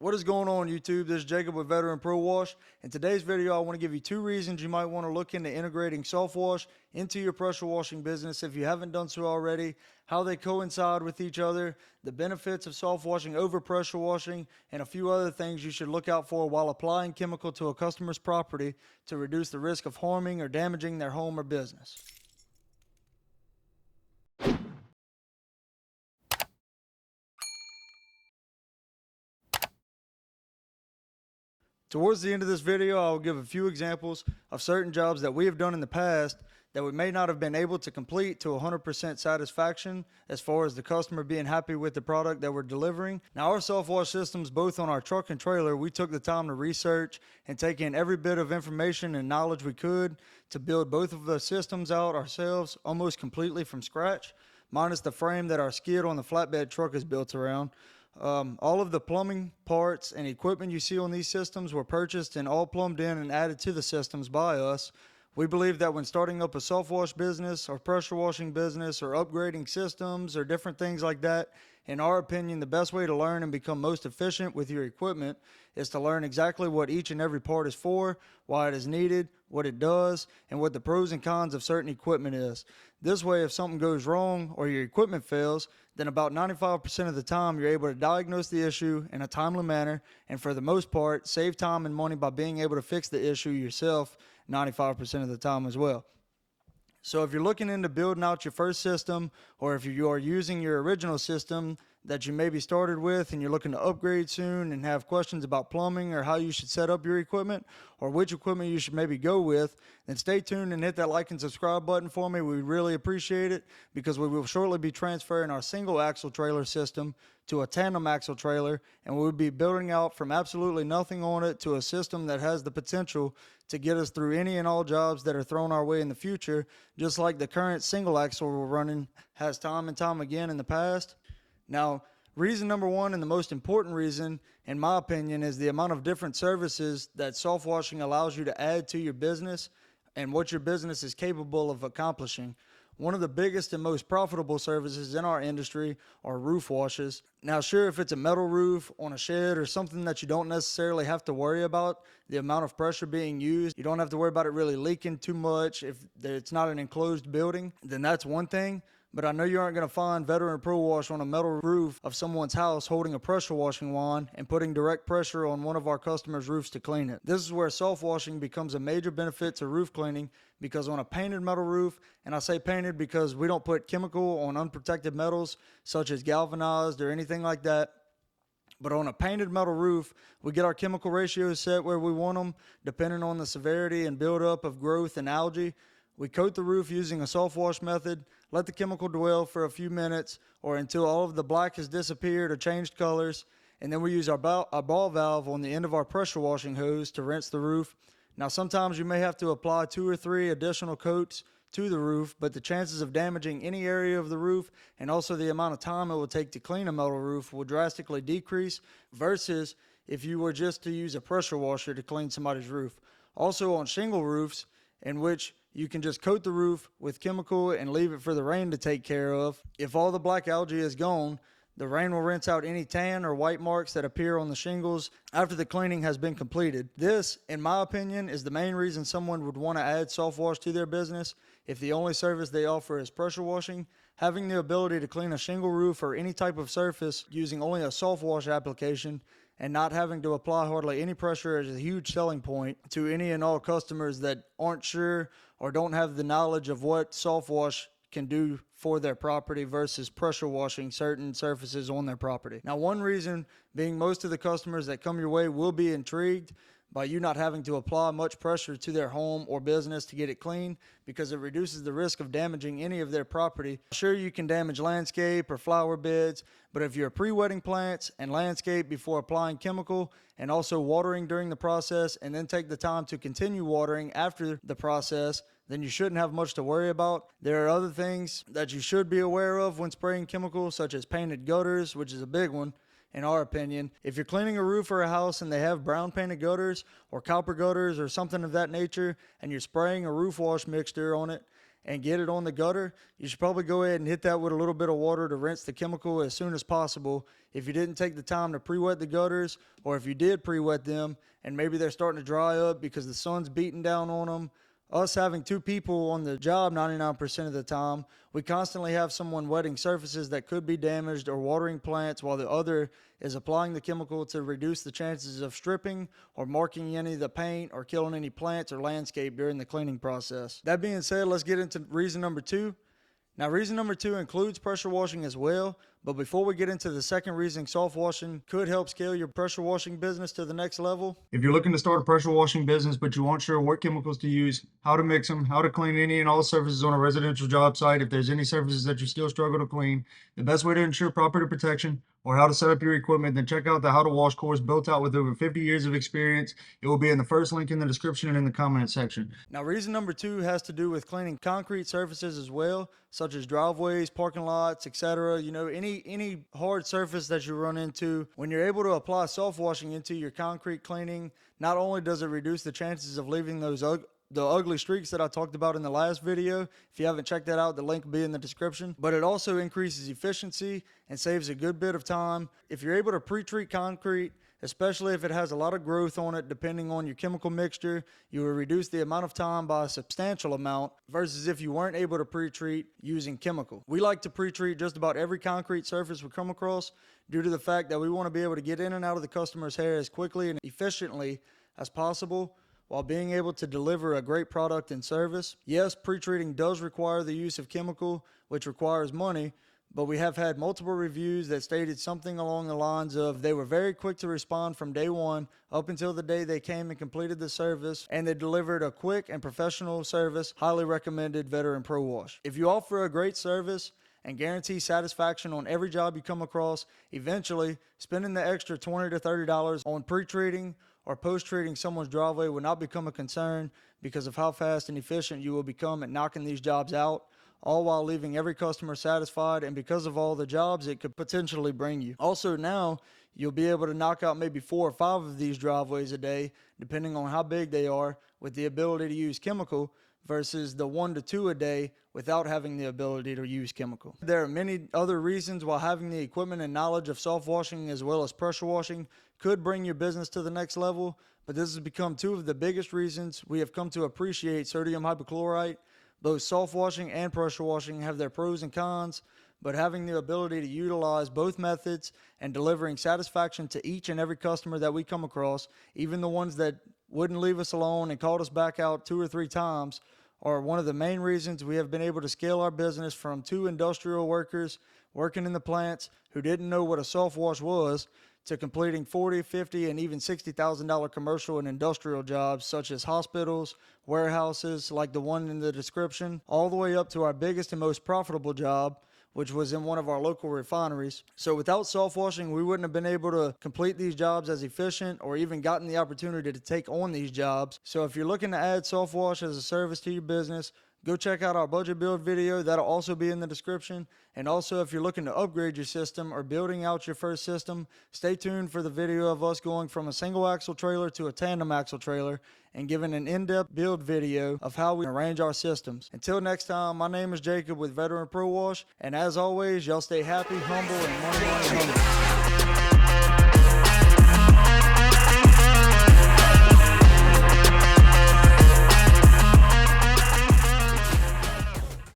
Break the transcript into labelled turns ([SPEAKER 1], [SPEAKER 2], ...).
[SPEAKER 1] What is going on, YouTube? This is Jacob with Veteran Pro Wash. In today's video, I want to give you 2 reasons you might want to look into integrating soft wash into your pressure washing business if you haven't done so already, how they coincide with each other, the benefits of soft washing over pressure washing, and a few other things you should look out for while applying chemical to a customer's property to reduce the risk of harming or damaging their home or business. Towards the end of this video, I will give a few examples of certain jobs that we have done in the past that we may not have been able to complete to 100% satisfaction as far as the customer being happy with the product that we're delivering. Now, our soft wash systems, both on our truck and trailer, we took the time to research and take in every bit of information and knowledge we could to build both of the systems out ourselves almost completely from scratch, minus the frame that our skid on the flatbed truck is built around. All of the plumbing parts and equipment you see on these systems were purchased and all plumbed in and added to the systems by us. We believe that when starting up a soft wash business or pressure washing business or upgrading systems or different things like that, in our opinion, the best way to learn and become most efficient with your equipment is to learn exactly what each and every part is for, why it is needed, what it does, and what the pros and cons of certain equipment is. This way, if something goes wrong or your equipment fails, then about 95% of the time you're able to diagnose the issue in a timely manner, and for the most part, save time and money by being able to fix the issue yourself 95% of the time as well. So if you're looking into building out your first system, or if you are using your original system that you maybe started with and you're looking to upgrade soon and have questions about plumbing or how you should set up your equipment or which equipment you should maybe go with, then stay tuned and hit that like and subscribe button for me. We really appreciate it because we will shortly be transferring our single axle trailer system to a tandem axle trailer, and we'll be building out from absolutely nothing on it to a system that has the potential to get us through any and all jobs that are thrown our way in the future, just like the current single axle we're running has time and time again in the past. Now, reason number 1 and the most important reason, in my opinion, is the amount of different services that soft washing allows you to add to your business and what your business is capable of accomplishing. One of the biggest and most profitable services in our industry are roof washes. Now, sure, if it's a metal roof on a shed or something that you don't necessarily have to worry about the amount of pressure being used, you don't have to worry about it really leaking too much if it's not an enclosed building, then that's one thing. But I know you aren't going to find Veteran Pro Wash on a metal roof of someone's house holding a pressure washing wand and putting direct pressure on one of our customers' roofs to clean it. This is where soft washing becomes a major benefit to roof cleaning, because on a painted metal roof, and I say painted because we don't put chemical on unprotected metals such as galvanized or anything like that, but on a painted metal roof, we get our chemical ratios set where we want them depending on the severity and buildup of growth and algae. We coat the roof using a soft wash method, let the chemical dwell for a few minutes or until all of the black has disappeared or changed colors, and then we use our ball valve on the end of our pressure washing hose to rinse the roof. Now, sometimes you may have to apply 2 or 3 additional coats to the roof, but the chances of damaging any area of the roof and also the amount of time it will take to clean a metal roof will drastically decrease versus if you were just to use a pressure washer to clean somebody's roof. Also on shingle roofs, in which you can just coat the roof with chemical and leave it for the rain to take care of. If all the black algae is gone, the rain will rinse out any tan or white marks that appear on the shingles after the cleaning has been completed. This, in my opinion, is the main reason someone would want to add soft wash to their business. If the only service they offer is pressure washing, having the ability to clean a shingle roof or any type of surface using only a soft wash application and not having to apply hardly any pressure is a huge selling point to any and all customers that aren't sure or don't have the knowledge of what soft wash can do for their property versus pressure washing certain surfaces on their property. Now, one reason being most of the customers that come your way will be intrigued by you not having to apply much pressure to their home or business to get it clean, because it reduces the risk of damaging any of their property. Sure, you can damage landscape or flower beds, but if you're pre-wetting plants and landscape before applying chemical and also watering during the process and then take the time to continue watering after the process, then you shouldn't have much to worry about. There are other things that you should be aware of when spraying chemicals, such as painted gutters, which is a big one. In our opinion, if you're cleaning a roof or a house and they have brown painted gutters or copper gutters or something of that nature, and you're spraying a roof wash mixture on it and get it on the gutter, you should probably go ahead and hit that with a little bit of water to rinse the chemical as soon as possible. If you didn't take the time to pre-wet the gutters, or if you did pre-wet them and maybe they're starting to dry up because the sun's beating down on them, us having 2 people on the job 99% of the time, we constantly have someone wetting surfaces that could be damaged or watering plants while the other is applying the chemical to reduce the chances of stripping or marking any of the paint or killing any plants or landscape during the cleaning process. That being said, let's get into reason number 2. Now, reason number 2 includes pressure washing as well, but before we get into the second reason, soft washing could help scale your pressure washing business to the next level. If you're looking to start a pressure washing business, but you aren't sure what chemicals to use, how to mix them, how to clean any and all surfaces on a residential job site, if there's any surfaces that you still struggle to clean, the best way to ensure property protection, or how to set up your equipment, then check out the How to Wash course built out with over 50 years of experience. It will be in the first link in the description and in the comment section. Now, reason number 2 has to do with cleaning concrete surfaces as well, such as driveways, parking lots, etc. You know, any hard surface that you run into. When you're able to apply soft washing into your concrete cleaning, not only does it reduce the chances of leaving those the ugly streaks that I talked about in the last video. If you haven't checked that out, the link will be in the description. But it also increases efficiency and saves a good bit of time. If you're able to pre-treat concrete, especially if it has a lot of growth on it, depending on your chemical mixture, you will reduce the amount of time by a substantial amount versus if you weren't able to pre-treat using chemical. We like to pre-treat just about every concrete surface we come across due to the fact that we want to be able to get in and out of the customer's hair as quickly and efficiently as possible, while being able to deliver a great product and service. Yes, pre-treating does require the use of chemical, which requires money, but we have had multiple reviews that stated something along the lines of they were very quick to respond from day one up until the day they came and completed the service, and they delivered a quick and professional service. Highly recommended Veteran Pro Wash. If you offer a great service and guarantee satisfaction on every job you come across, eventually spending the extra $20 to $30 on pre-treating or post-treating someone's driveway will not become a concern because of how fast and efficient you will become at knocking these jobs out, all while leaving every customer satisfied and because of all the jobs it could potentially bring you. Also, now you'll be able to knock out maybe 4 or 5 of these driveways a day, depending on how big they are, with the ability to use chemical versus the 1 to 2 a day without having the ability to use chemical. There are many other reasons why having the equipment and knowledge of soft washing as well as pressure washing could bring your business to the next level, but this has become 2 of the biggest reasons we have come to appreciate sodium hypochlorite. Both soft washing and pressure washing have their pros and cons, but having the ability to utilize both methods and delivering satisfaction to each and every customer that we come across, even the ones that wouldn't leave us alone and called us back out 2 or 3 times, are one of the main reasons we have been able to scale our business from 2 industrial workers working in the plants who didn't know what a soft wash was to completing $40,000, $50,000, and even $60,000 commercial and industrial jobs such as hospitals, warehouses like the one in the description, all the way up to our biggest and most profitable job, which was in one of our local refineries. So without soft washing, we wouldn't have been able to complete these jobs as efficient or even gotten the opportunity to take on these jobs. So if you're looking to add soft wash as a service to your business, go check out our budget build video. That'll also be in the description. And also, if you're looking to upgrade your system or building out your first system, stay tuned for the video of us going from a single axle trailer to a tandem axle trailer and giving an in-depth build video of how we arrange our systems. Until next time, my name is Jacob with Veteran Pro Wash, and as always, y'all stay happy, humble, and money hungry.